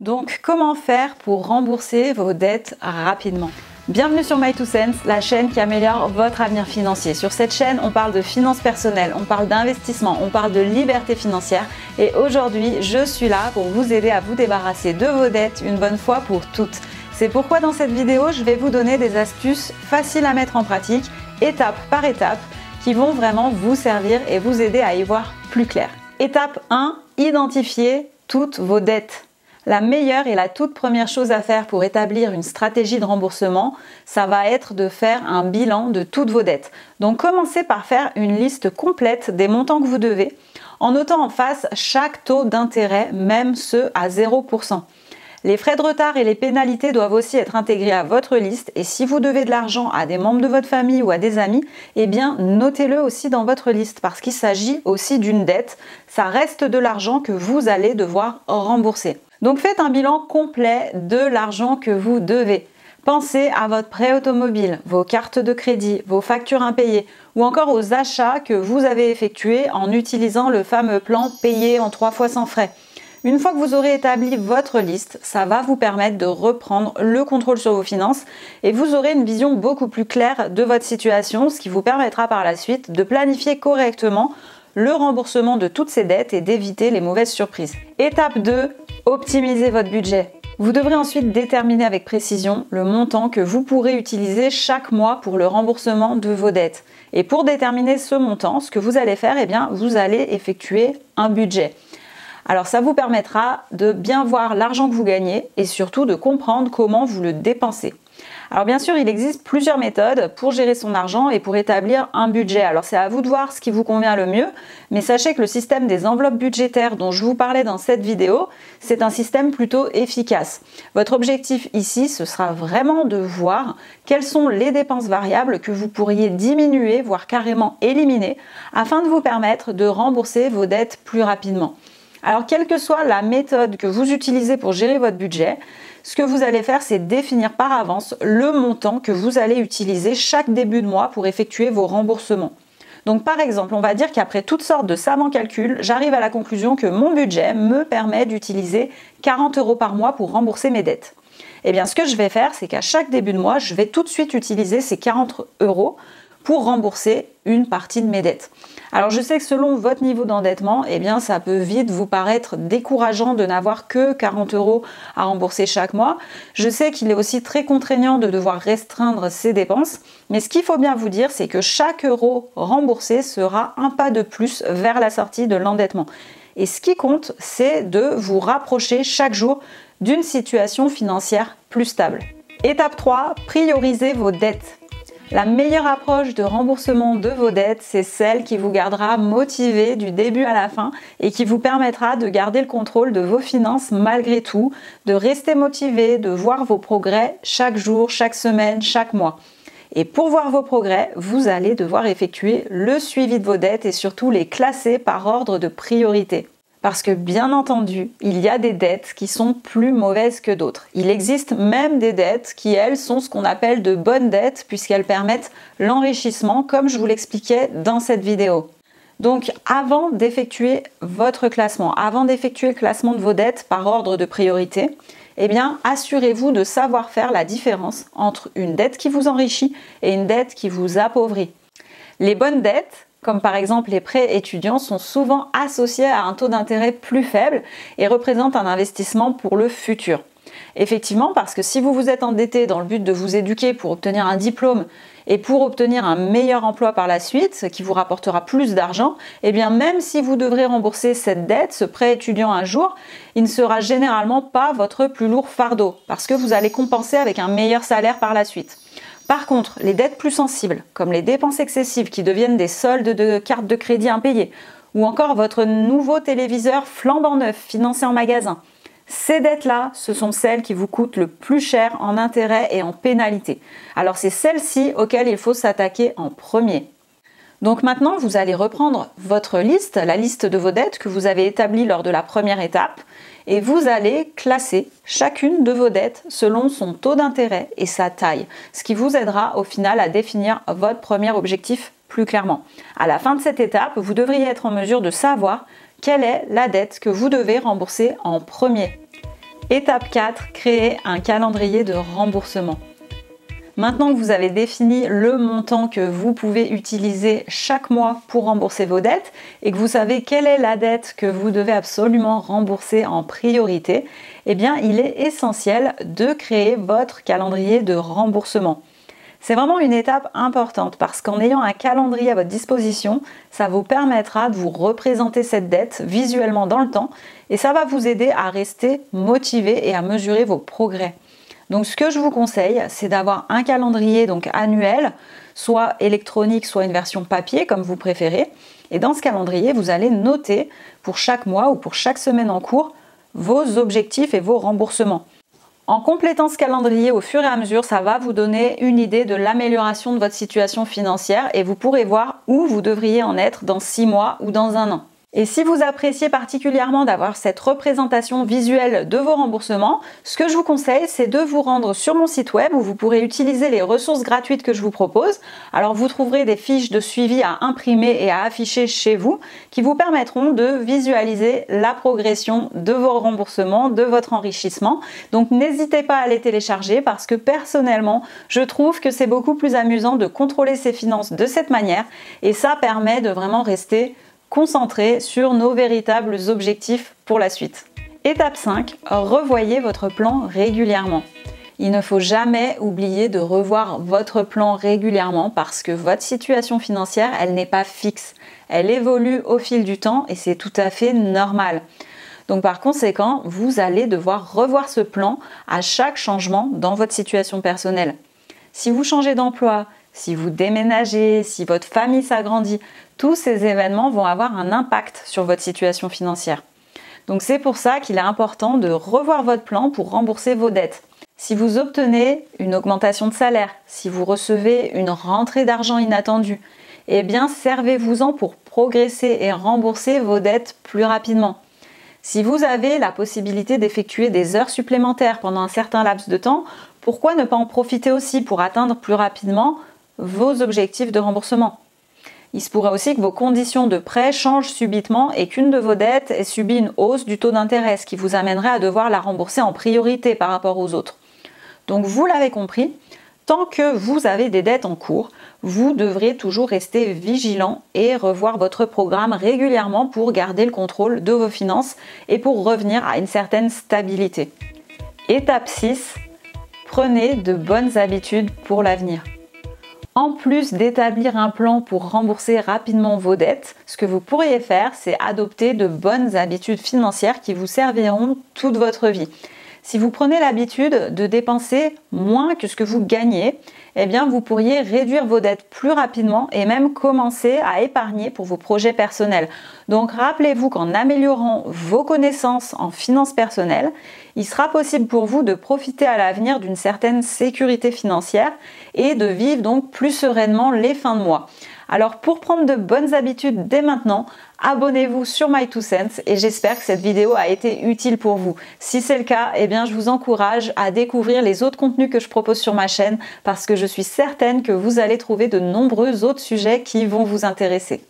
Donc, comment faire pour rembourser vos dettes rapidement? Bienvenue sur My2Cents, la chaîne qui améliore votre avenir financier. Sur cette chaîne, on parle de finances personnelles, on parle d'investissement, on parle de liberté financière. Et aujourd'hui, je suis là pour vous aider à vous débarrasser de vos dettes une bonne fois pour toutes. C'est pourquoi dans cette vidéo, je vais vous donner des astuces faciles à mettre en pratique, étape par étape, qui vont vraiment vous servir et vous aider à y voir plus clair. Étape 1, identifier toutes vos dettes. La meilleure et la toute première chose à faire pour établir une stratégie de remboursement, ça va être de faire un bilan de toutes vos dettes. Donc commencez par faire une liste complète des montants que vous devez, en notant en face chaque taux d'intérêt, même ceux à 0%. Les frais de retard et les pénalités doivent aussi être intégrés à votre liste et si vous devez de l'argent à des membres de votre famille ou à des amis, eh bien notez-le aussi dans votre liste parce qu'il s'agit aussi d'une dette. Ça reste de l'argent que vous allez devoir rembourser. Donc faites un bilan complet de l'argent que vous devez. Pensez à votre prêt automobile, vos cartes de crédit, vos factures impayées ou encore aux achats que vous avez effectués en utilisant le fameux plan payé en 3 fois sans frais. Une fois que vous aurez établi votre liste, ça va vous permettre de reprendre le contrôle sur vos finances et vous aurez une vision beaucoup plus claire de votre situation, ce qui vous permettra par la suite de planifier correctement le remboursement de toutes ces dettes et d'éviter les mauvaises surprises. Étape 2, optimisez votre budget. Vous devrez ensuite déterminer avec précision le montant que vous pourrez utiliser chaque mois pour le remboursement de vos dettes. Et pour déterminer ce montant, ce que vous allez faire, vous allez effectuer un budget. Alors ça vous permettra de bien voir l'argent que vous gagnez et surtout de comprendre comment vous le dépensez. Alors bien sûr, il existe plusieurs méthodes pour gérer son argent et pour établir un budget. Alors c'est à vous de voir ce qui vous convient le mieux, mais sachez que le système des enveloppes budgétaires dont je vous parlais dans cette vidéo, c'est un système plutôt efficace. Votre objectif ici, ce sera vraiment de voir quelles sont les dépenses variables que vous pourriez diminuer, voire carrément éliminer, afin de vous permettre de rembourser vos dettes plus rapidement. Alors, quelle que soit la méthode que vous utilisez pour gérer votre budget, ce que vous allez faire, c'est définir par avance le montant que vous allez utiliser chaque début de mois pour effectuer vos remboursements. Donc, par exemple, on va dire qu'après toutes sortes de savants calculs, j'arrive à la conclusion que mon budget me permet d'utiliser 40 € par mois pour rembourser mes dettes. Eh bien, ce que je vais faire, c'est qu'à chaque début de mois, je vais tout de suite utiliser ces 40 € pour rembourser une partie de mes dettes. Alors je sais que selon votre niveau d'endettement, ça peut vite vous paraître décourageant de n'avoir que 40 € à rembourser chaque mois. Je sais qu'il est aussi très contraignant de devoir restreindre ses dépenses, mais ce qu'il faut bien vous dire, c'est que chaque euro remboursé sera un pas de plus vers la sortie de l'endettement. Et ce qui compte, c'est de vous rapprocher chaque jour d'une situation financière plus stable. Étape 3, priorisez vos dettes. La meilleure approche de remboursement de vos dettes, c'est celle qui vous gardera motivé du début à la fin et qui vous permettra de garder le contrôle de vos finances malgré tout, de rester motivé, de voir vos progrès chaque jour, chaque semaine, chaque mois. Et pour voir vos progrès, vous allez devoir effectuer le suivi de vos dettes et surtout les classer par ordre de priorité. Parce que bien entendu, il y a des dettes qui sont plus mauvaises que d'autres. Il existe même des dettes qui, elles, sont ce qu'on appelle de bonnes dettes puisqu'elles permettent l'enrichissement, comme je vous l'expliquais dans cette vidéo. Donc, avant d'effectuer votre classement, avant d'effectuer le classement de vos dettes par ordre de priorité, assurez-vous de savoir faire la différence entre une dette qui vous enrichit et une dette qui vous appauvrit. Les bonnes dettes, comme par exemple les prêts étudiants, sont souvent associés à un taux d'intérêt plus faible et représentent un investissement pour le futur. Effectivement, parce que si vous vous êtes endetté dans le but de vous éduquer pour obtenir un diplôme et pour obtenir un meilleur emploi par la suite, ce qui vous rapportera plus d'argent, même si vous devrez rembourser cette dette, ce prêt étudiant un jour, il ne sera généralement pas votre plus lourd fardeau, parce que vous allez compenser avec un meilleur salaire par la suite. Par contre, les dettes plus sensibles, comme les dépenses excessives qui deviennent des soldes de cartes de crédit impayées, ou encore votre nouveau téléviseur flambant neuf financé en magasin, ces dettes-là, ce sont celles qui vous coûtent le plus cher en intérêts et en pénalités. Alors c'est celles-ci auxquelles il faut s'attaquer en premier. Donc maintenant, vous allez reprendre votre liste, la liste de vos dettes que vous avez établie lors de la première étape, et vous allez classer chacune de vos dettes selon son taux d'intérêt et sa taille, ce qui vous aidera au final à définir votre premier objectif plus clairement. À la fin de cette étape, vous devriez être en mesure de savoir quelle est la dette que vous devez rembourser en premier. Étape 4, créer un calendrier de remboursement. Maintenant que vous avez défini le montant que vous pouvez utiliser chaque mois pour rembourser vos dettes et que vous savez quelle est la dette que vous devez absolument rembourser en priorité, eh bien il est essentiel de créer votre calendrier de remboursement. C'est vraiment une étape importante parce qu'en ayant un calendrier à votre disposition, ça vous permettra de vous représenter cette dette visuellement dans le temps et ça va vous aider à rester motivé et à mesurer vos progrès. Donc ce que je vous conseille, c'est d'avoir un calendrier donc annuel, soit électronique, soit une version papier comme vous préférez. Et dans ce calendrier, vous allez noter pour chaque mois ou pour chaque semaine en cours vos objectifs et vos remboursements. En complétant ce calendrier au fur et à mesure, ça va vous donner une idée de l'amélioration de votre situation financière et vous pourrez voir où vous devriez en être dans 6 mois ou dans 1 an. Et si vous appréciez particulièrement d'avoir cette représentation visuelle de vos remboursements, ce que je vous conseille, c'est de vous rendre sur mon site web où vous pourrez utiliser les ressources gratuites que je vous propose. Alors vous trouverez des fiches de suivi à imprimer et à afficher chez vous qui vous permettront de visualiser la progression de vos remboursements, de votre enrichissement. Donc n'hésitez pas à les télécharger parce que personnellement, je trouve que c'est beaucoup plus amusant de contrôler ses finances de cette manière et ça permet de vraiment rester concentré sur nos véritables objectifs pour la suite. Étape 5, revoyez votre plan régulièrement. Il ne faut jamais oublier de revoir votre plan régulièrement parce que votre situation financière, elle n'est pas fixe. Elle évolue au fil du temps et c'est tout à fait normal. Donc par conséquent, vous allez devoir revoir ce plan à chaque changement dans votre situation personnelle. Si vous changez d'emploi, si vous déménagez, si votre famille s'agrandit, tous ces événements vont avoir un impact sur votre situation financière. Donc c'est pour ça qu'il est important de revoir votre plan pour rembourser vos dettes. Si vous obtenez une augmentation de salaire, si vous recevez une rentrée d'argent inattendue, eh bien servez-vous-en pour progresser et rembourser vos dettes plus rapidement. Si vous avez la possibilité d'effectuer des heures supplémentaires pendant un certain laps de temps, pourquoi ne pas en profiter aussi pour atteindre plus rapidement vos objectifs de remboursement? Il se pourrait aussi que vos conditions de prêt changent subitement et qu'une de vos dettes ait subi une hausse du taux d'intérêt, ce qui vous amènerait à devoir la rembourser en priorité par rapport aux autres. Donc vous l'avez compris, tant que vous avez des dettes en cours, vous devrez toujours rester vigilant et revoir votre programme régulièrement pour garder le contrôle de vos finances et pour revenir à une certaine stabilité. Étape 6, prenez de bonnes habitudes pour l'avenir. En plus d'établir un plan pour rembourser rapidement vos dettes, ce que vous pourriez faire, c'est adopter de bonnes habitudes financières qui vous serviront toute votre vie. Si vous prenez l'habitude de dépenser moins que ce que vous gagnez, eh bien vous pourriez réduire vos dettes plus rapidement et même commencer à épargner pour vos projets personnels. Donc rappelez-vous qu'en améliorant vos connaissances en finances personnelles, il sera possible pour vous de profiter à l'avenir d'une certaine sécurité financière et de vivre donc plus sereinement les fins de mois. Alors pour prendre de bonnes habitudes dès maintenant, abonnez-vous sur My2Cents et j'espère que cette vidéo a été utile pour vous. Si c'est le cas, eh bien je vous encourage à découvrir les autres contenus que je propose sur ma chaîne parce que je suis certaine que vous allez trouver de nombreux autres sujets qui vont vous intéresser.